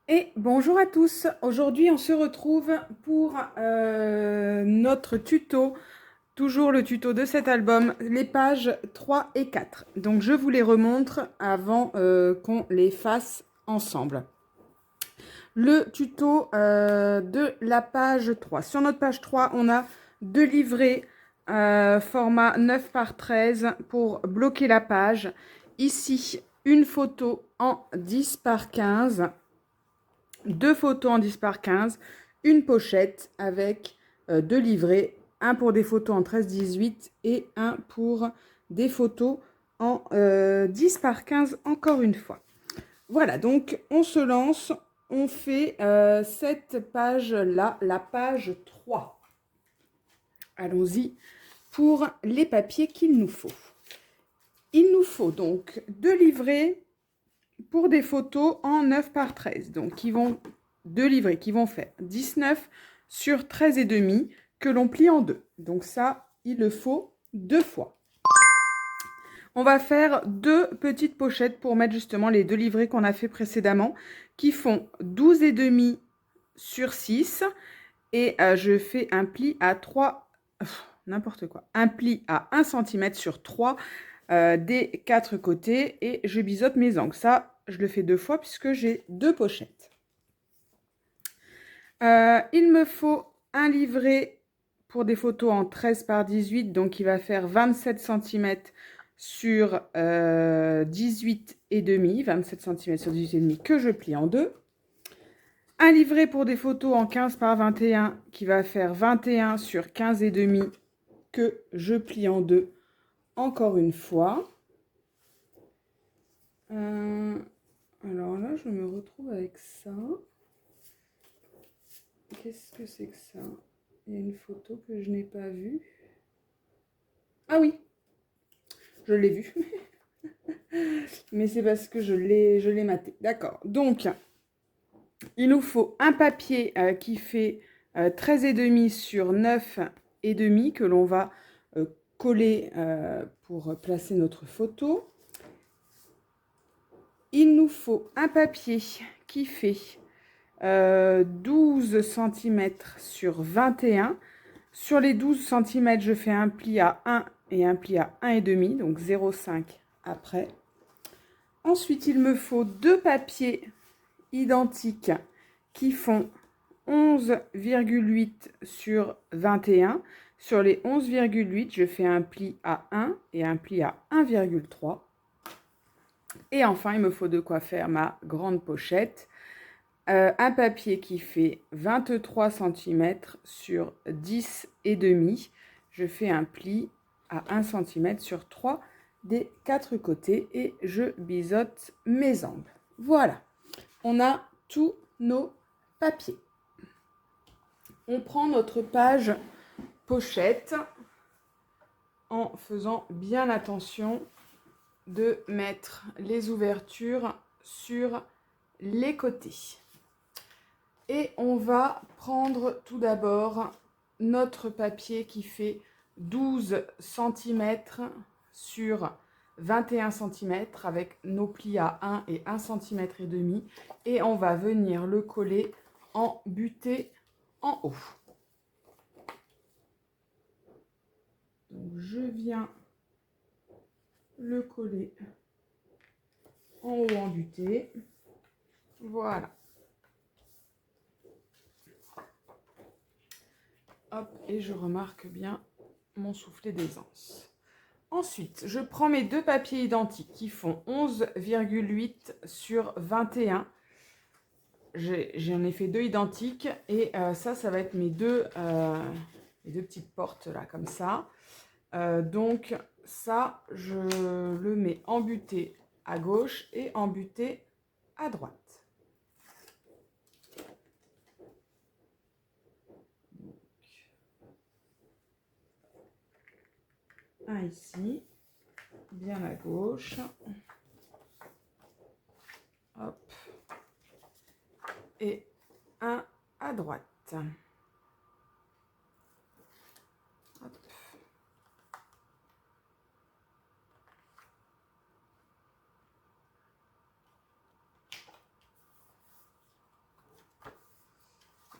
Et bonjour à tous. Aujourd'hui, on se retrouve pour notre tuto, toujours le tuto de cet album, les pages 3 et 4. Donc, je vous les remontre avant qu'on les fasse ensemble. Le tuto de la page 3. Sur notre page 3, on a deux livrets format 9 par 13 pour bloquer la page. Ici, une photo en 10 par 15. Deux photos en 10 par 15, une pochette avec deux livrets, un pour des photos en 13-18 et un pour des photos en 10 par 15 encore une fois. Voilà, donc on se lance, on fait cette page-là, la page 3. Allons-y pour les papiers qu'il nous faut. Il nous faut donc deux livrets pour des photos en 9 par 13. Donc, deux livrets qui vont faire 19 sur 13 et demi que l'on plie en deux. Donc ça, il le faut deux fois. On va faire deux petites pochettes pour mettre justement les deux livrets qu'on a fait précédemment qui font 12 et demi sur 6 et je fais un pli à 3, n'importe quoi, un pli à 1 cm sur 3 des quatre côtés et je biseaute mes angles. Ça, je le fais deux fois puisque j'ai deux pochettes. Il me faut un livret pour des photos en 13 par 18, donc il va faire 27 cm sur 18 et demi, 27 cm sur 18 et demi que je plie en deux. Un livret pour des photos en 15 par 21 qui va faire 21 sur 15 et demi que je plie en deux encore une fois. Alors là, je me retrouve avec ça. Qu'est-ce que c'est que ça? Il y a une photo que je n'ai pas vue. Ah oui, je l'ai vue. Mais c'est parce que je l'ai maté. D'accord. Donc, il nous faut un papier qui fait 13,5 sur 9,5 que l'on va coller pour placer notre photo. Il nous faut un papier qui fait 12 cm sur 21. Sur les 12 cm, je fais un pli à 1 et un pli à 1,5, donc 0,5 après. Ensuite, il me faut deux papiers identiques qui font 11,8 sur 21. Sur les 11,8, je fais un pli à 1 et un pli à 1,3. Et enfin, il me faut de quoi faire ma grande pochette. Un papier qui fait 23 cm sur 10 et demi. Je fais un pli à 1 cm sur 3 des quatre côtés et je biseaute mes angles. Voilà, on a tous nos papiers. On prend notre page pochette en faisant bien attention de mettre les ouvertures sur les côtés. Et on va prendre tout d'abord notre papier qui fait 12 cm sur 21 cm avec nos plis à 1 et 1 cm et demi et on va venir le coller en butée en haut. Donc je viens le coller en haut en butée. Voilà. Hop, et je remarque bien mon soufflet d'aisance. Ensuite, je prends mes deux papiers identiques qui font 11,8 sur 21. J'en ai fait deux identiques et ça va être mes deux petites portes là, comme ça. Donc ça, je le mets en butée à gauche et en butée à droite. Un ici, bien à gauche. Hop. Et un à droite. Hop.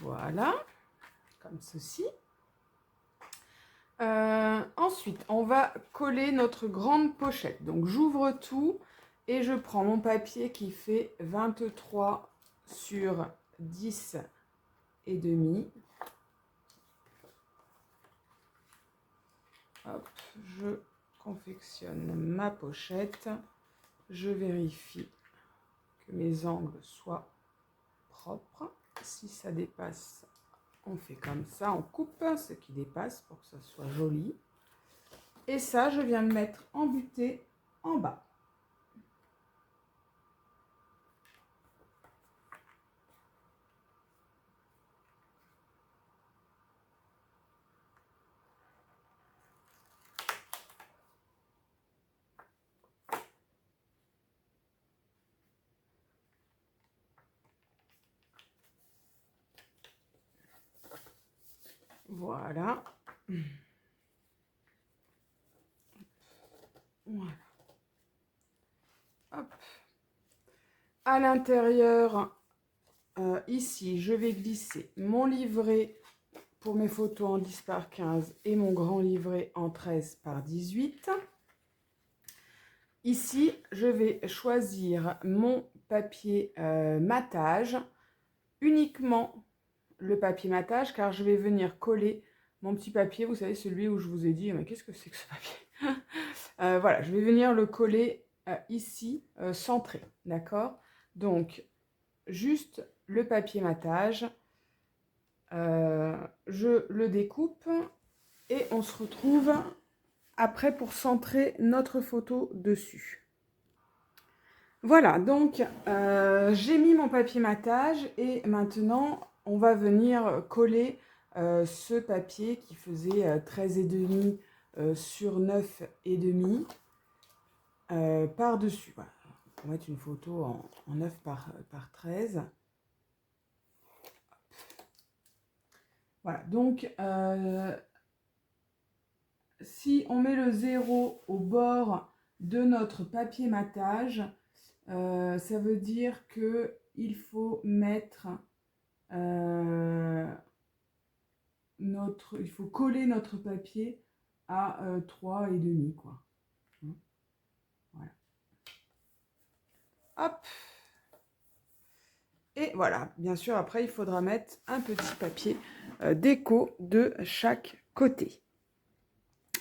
Voilà, comme ceci. Ensuite, on va coller notre grande pochette. Donc, j'ouvre tout et je prends mon papier qui fait 23 sur 10 et demi. Hop, je confectionne ma pochette. Je vérifie que mes angles soient propres. Si ça dépasse, on fait comme ça, on coupe ce qui dépasse pour que ça soit joli. Et ça, je viens de mettre en butée en bas. Voilà. Voilà. Hop. À l'intérieur, ici, je vais glisser mon livret pour mes photos en 10 par 15 et mon grand livret en 13 par 18. Ici, je vais choisir mon papier matage, uniquement le papier matage, car je vais venir coller mon petit papier, vous savez, celui où je vous ai dit, mais qu'est-ce que c'est que ce papier? Voilà, je vais venir le coller ici, centré, d'accord? Donc, juste le papier matage, je le découpe et on se retrouve après pour centrer notre photo dessus. Voilà, donc j'ai mis mon papier matage et maintenant on va venir coller ce papier qui faisait 13,5 sur 9,5 par-dessus. Voilà. On va mettre une photo en 9 par 13. Voilà, donc si on met le 0 au bord de notre papier matage, ça veut dire qu'il faut mettre il faut coller notre papier à 3,5 quoi. Voilà. Hop. Et voilà, bien sûr, après, il faudra mettre un petit papier déco de chaque côté.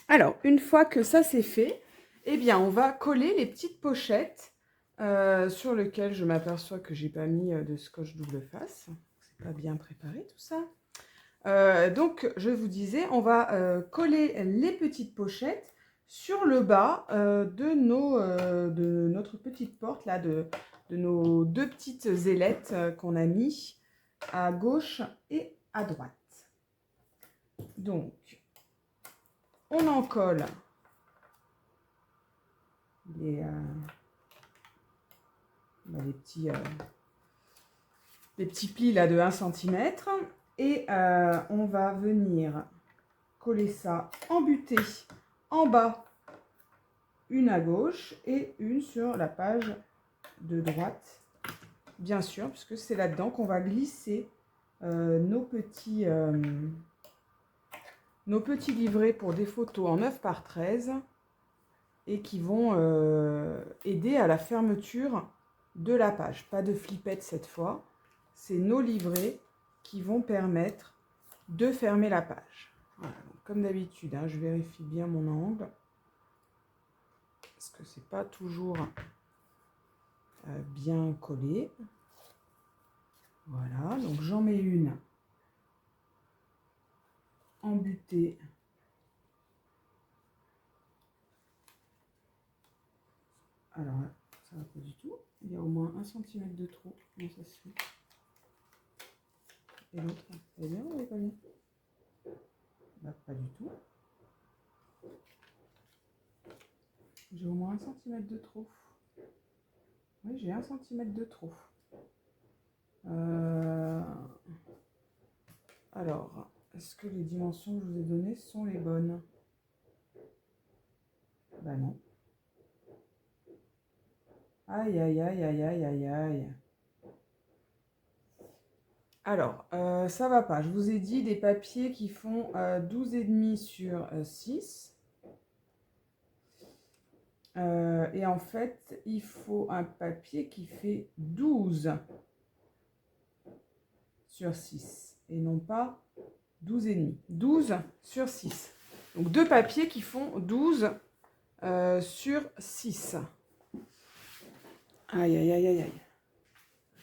Alors, une fois que ça c'est fait, eh bien, on va coller les petites pochettes sur lesquelles je m'aperçois que j'ai pas mis de scotch double face. C'est pas bien préparé tout ça. Donc, je vous disais, on va coller les petites pochettes sur le bas de notre petite porte, là, de nos deux petites ailettes qu'on a mis à gauche et à droite. Donc, on en colle les petits plis là de 1 cm. Et on va venir coller ça en butée en bas, une à gauche et une sur la page de droite, bien sûr, puisque c'est là-dedans qu'on va glisser nos petits livrets pour des photos en 9 par 13 et qui vont aider à la fermeture de la page. Pas de flippette cette fois, c'est nos livrets qui vont permettre de fermer la page. Voilà, donc, comme d'habitude, hein, je vérifie bien mon angle parce que c'est pas toujours bien collé. Voilà, donc j'en mets une en butée. Alors là, ça va pas du tout. Il y a au moins 1 cm de trop. Comment ça se fait? Et l'autre, elle est bien ou elle est pas bien? Bah, pas du tout. J'ai au moins 1 cm de trop. Oui, j'ai 1 cm de trop. Alors, est-ce que les dimensions que je vous ai données sont les bonnes? Bah non. Aïe, aïe, aïe, aïe, aïe, aïe, aïe. Alors, ça va pas. Je vous ai dit des papiers qui font 12,5 sur 6. Et en fait, il faut un papier qui fait 12 sur 6. Et non pas 12,5. 12 sur 6. Donc, deux papiers qui font 12 sur 6. Aïe, aïe, aïe, aïe, aïe.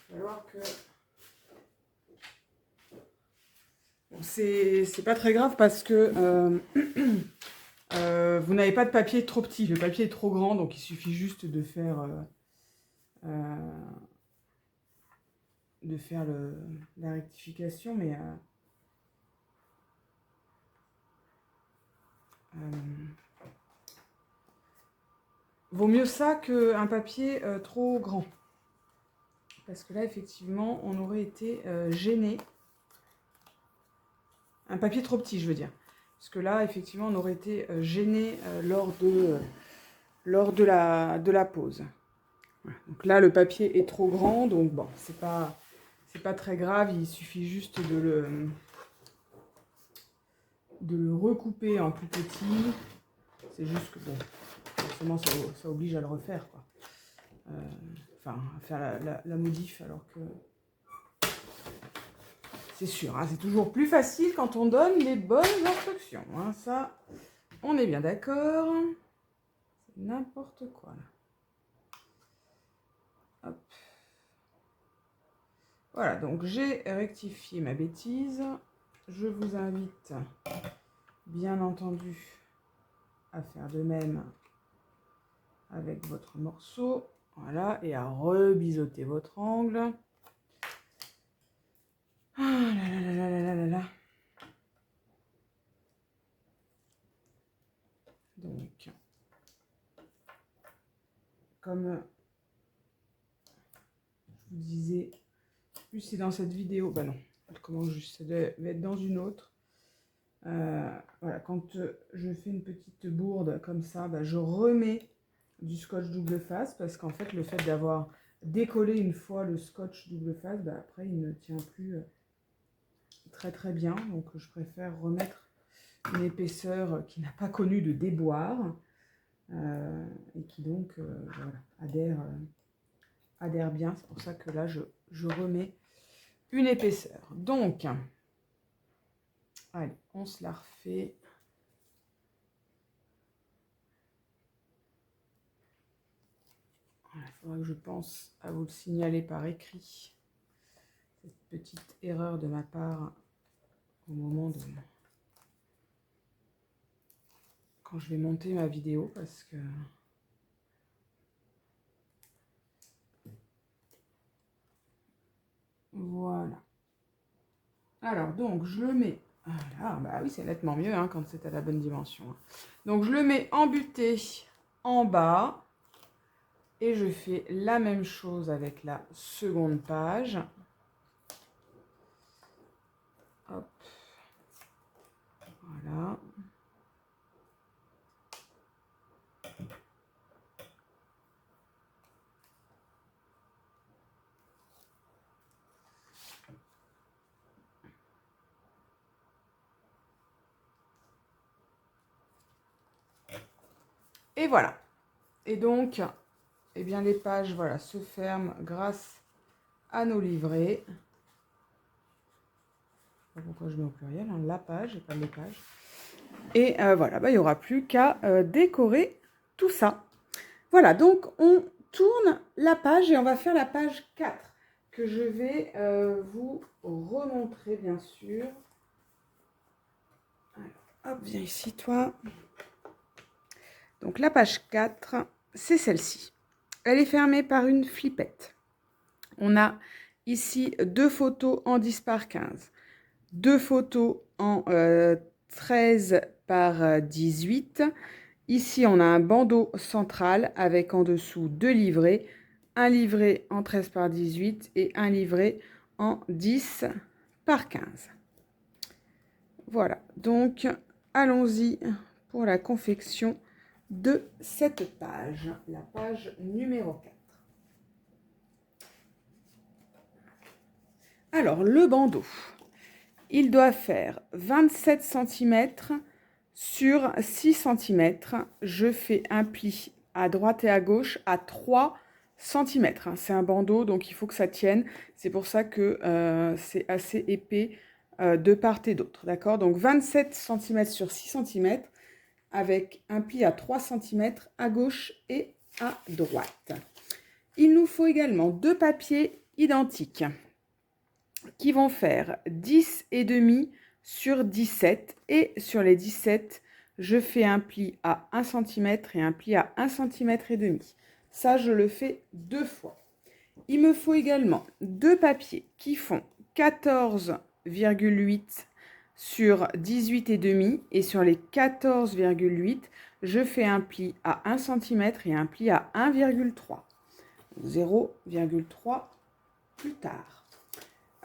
Il va falloir que... Bon, c'est pas très grave parce que vous n'avez pas de papier trop petit. Le papier est trop grand, donc il suffit juste de faire, la rectification. Mais vaut mieux ça qu'un papier trop grand. Parce que là, effectivement, on aurait été gêné. Un papier trop petit, je veux dire. Parce que là, effectivement, on aurait été gêné lors de la pause. Voilà. Donc là, le papier est trop grand, donc bon, c'est pas très grave. Il suffit juste de le recouper en plus petit. C'est juste que, bon, forcément, ça oblige à le refaire, quoi. Enfin, à faire la modif, alors que... C'est sûr, hein, c'est toujours plus facile quand on donne les bonnes instructions. Hein, ça, on est bien d'accord. C'est n'importe quoi, là. Hop. Voilà, donc j'ai rectifié ma bêtise. Je vous invite, bien entendu, à faire de même avec votre morceau. Voilà, et à rebiseauter votre angle. Ah là là là là là là là. Donc, comme je vous disais, plus c'est dans cette vidéo, bah non, elle commence juste, ça devait être dans une autre. Voilà, quand je fais une petite bourde comme ça, bah, je remets du scotch double face parce qu'en fait, le fait d'avoir décollé une fois le scotch double face, bah, après, il ne tient plus très très bien. Donc, je préfère remettre une épaisseur qui n'a pas connu de déboire et qui donc voilà, adhère bien. C'est pour ça que là, je remets une épaisseur. Donc, allez, on se la refait. Il faudra que je pense à vous le signaler par écrit. Cette petite erreur de ma part au moment de... quand je vais monter ma vidéo, parce que... Voilà. Alors, donc, je le mets... Voilà, bah oui, c'est nettement mieux hein, quand c'est à la bonne dimension. Donc, je le mets embuté en bas. Et je fais la même chose avec la seconde page. Hop. Voilà. Et voilà. Et donc, eh bien, les pages voilà, se ferment grâce à nos livrets. Je sais pas pourquoi je mets au pluriel, hein, la page et pas les pages. Et voilà, bah, il n'y aura plus qu'à décorer tout ça. Voilà, donc on tourne la page et on va faire la page 4 que je vais vous remontrer bien sûr. Alors, hop, viens ici toi. Donc la page 4, c'est celle-ci. Elle est fermée par une flippette. On a ici deux photos en 10 par 15, deux photos en 13 par 18. Ici, on a un bandeau central avec en dessous deux livrets, un livret en 13 par 18 et un livret en 10 par 15. Voilà, donc allons-y pour la confection de cette page, la page numéro 4. Alors, le bandeau, il doit faire 27 cm sur 6 cm. Je fais un pli à droite et à gauche à 3 cm. C'est un bandeau, donc il faut que ça tienne. C'est pour ça que c'est assez épais de part et d'autre. D'accord? Donc 27 cm sur 6 cm avec un pli à 3 cm à gauche et à droite. Il nous faut également deux papiers identiques qui vont faire 10,5 sur 17. Et sur les 17, je fais un pli à 1 cm et un pli à 1,5 cm. Ça, je le fais deux fois. Il me faut également deux papiers qui font 14,8 sur 18,5. Et sur les 14,8, je fais un pli à 1 cm et un pli à 1,3. 0,3 plus tard.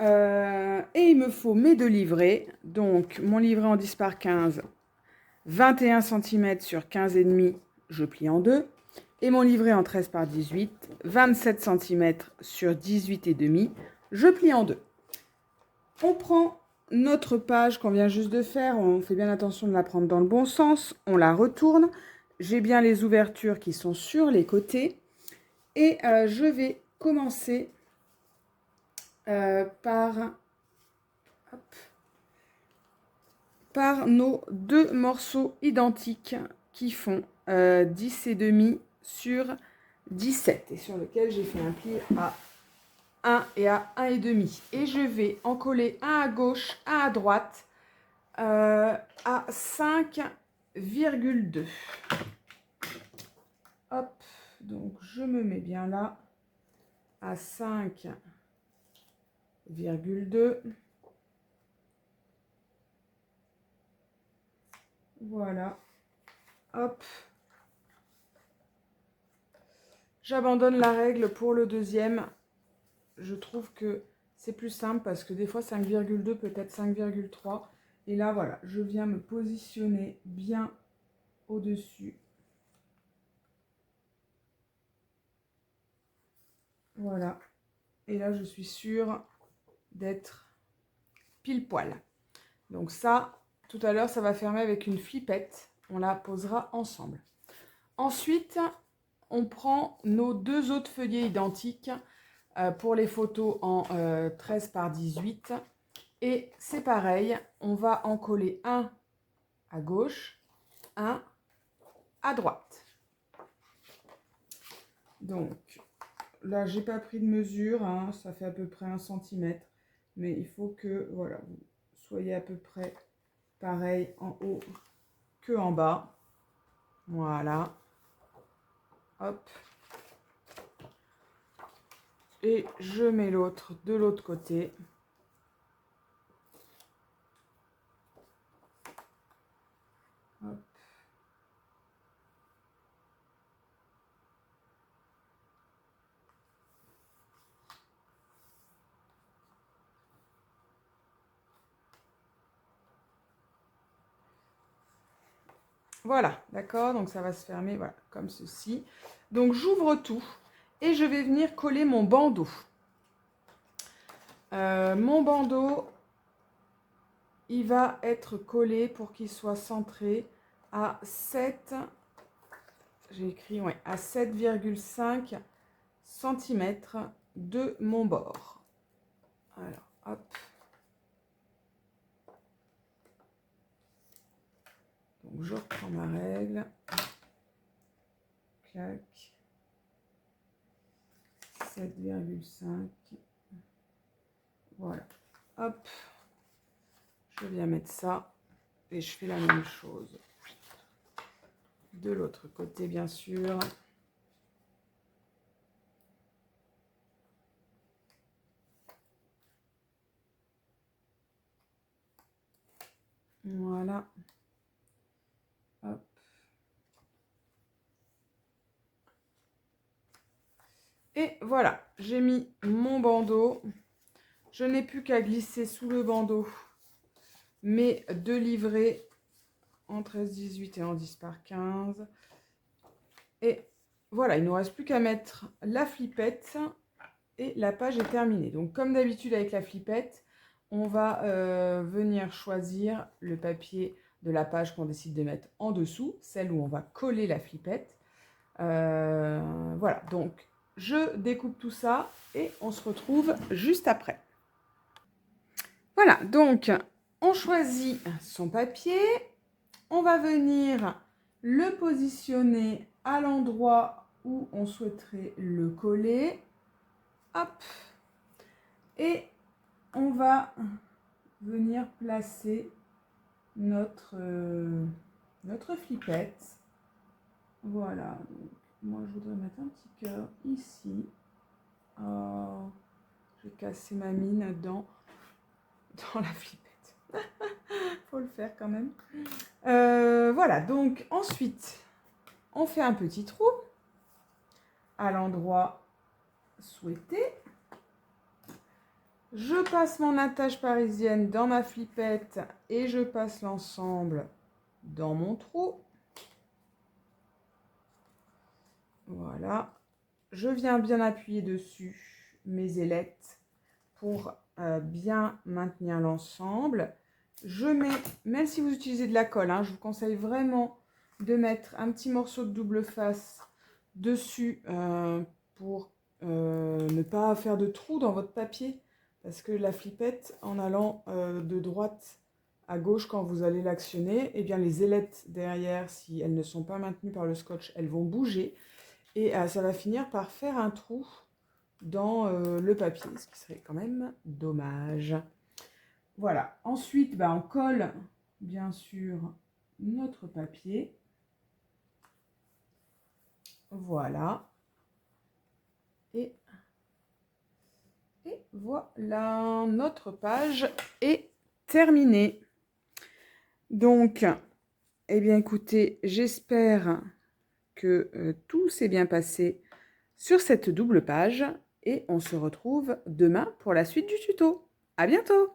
Et il me faut mes deux livrets. Donc, mon livret en 10 par 15, 21 cm sur 15,5, je plie en deux. Et mon livret en 13 par 18, 27 cm sur 18,5, je plie en deux. On prend notre page qu'on vient juste de faire. On fait bien attention de la prendre dans le bon sens. On la retourne. J'ai bien les ouvertures qui sont sur les côtés. Et je vais commencer par nos deux morceaux identiques qui font 10,5 sur 17 et sur lequel j'ai fait un pli à 1 et à 1,5. Et je vais en coller un à gauche, un à droite à 5,2. Hop, donc je me mets bien là à 5,2. Voilà. Hop. J'abandonne la règle pour le deuxième. Je trouve que c'est plus simple parce que des fois 5,2 peut être 5,3. Et là, voilà, je viens me positionner bien au-dessus. Voilà. Et là, je suis sûre d'être pile poil. Donc ça, tout à l'heure, ça va fermer avec une flippette. On la posera ensemble. Ensuite, on prend nos deux autres feuillets identiques pour les photos en 13 par 18. Et c'est pareil, on va en coller un à gauche, un à droite. Donc là, j'ai pas pris de mesure, hein, ça fait à peu près 1 cm. Mais il faut que voilà, vous soyez à peu près pareil en haut que en bas. Voilà. Hop. Et je mets l'autre de l'autre côté. Hop. Voilà, d'accord, donc ça va se fermer voilà, comme ceci. Donc j'ouvre tout et je vais venir coller mon bandeau. Mon bandeau, il va être collé pour qu'il soit centré à 7, j'ai écrit, ouais, à 7,5 cm de mon bord. Alors, hop. Donc je reprends ma règle. Clac. 7,5. Voilà. Hop. Je viens mettre ça. Et je fais la même chose. De l'autre côté, bien sûr. Voilà. Hop. Et voilà, j'ai mis mon bandeau. Je n'ai plus qu'à glisser sous le bandeau mes deux livrets en 13-18 et en 10 par 15. Et voilà, il ne nous reste plus qu'à mettre la flippette et la page est terminée. Donc comme d'habitude avec la flippette, on va venir choisir le papier de la page qu'on décide de mettre en dessous, celle où on va coller la flippette. Voilà, donc je découpe tout ça et on se retrouve juste après. Voilà, donc on choisit son papier, on va venir le positionner à l'endroit où on souhaiterait le coller. Hop. Et on va venir placer notre flippette. Voilà, donc moi je voudrais mettre un petit cœur ici. Oh, j'ai cassé ma mine dans la flippette. Faut le faire quand même. Voilà, donc ensuite, on fait un petit trou à l'endroit souhaité. Je passe mon attache parisienne dans ma flippette et je passe l'ensemble dans mon trou. Voilà. Je viens bien appuyer dessus mes ailettes pour bien maintenir l'ensemble. Je mets, même si vous utilisez de la colle, hein, je vous conseille vraiment de mettre un petit morceau de double face dessus pour ne pas faire de trou dans votre papier. Parce que la flippette, en allant de droite à gauche quand vous allez l'actionner, eh bien les ailettes derrière, si elles ne sont pas maintenues par le scotch, elles vont bouger. Et ça va finir par faire un trou dans le papier, ce qui serait quand même dommage. Voilà. Ensuite, on colle bien sûr notre papier. Voilà. Et voilà, notre page est terminée. Donc, eh bien écoutez, j'espère que tout s'est bien passé sur cette double page et on se retrouve demain pour la suite du tuto. À bientôt!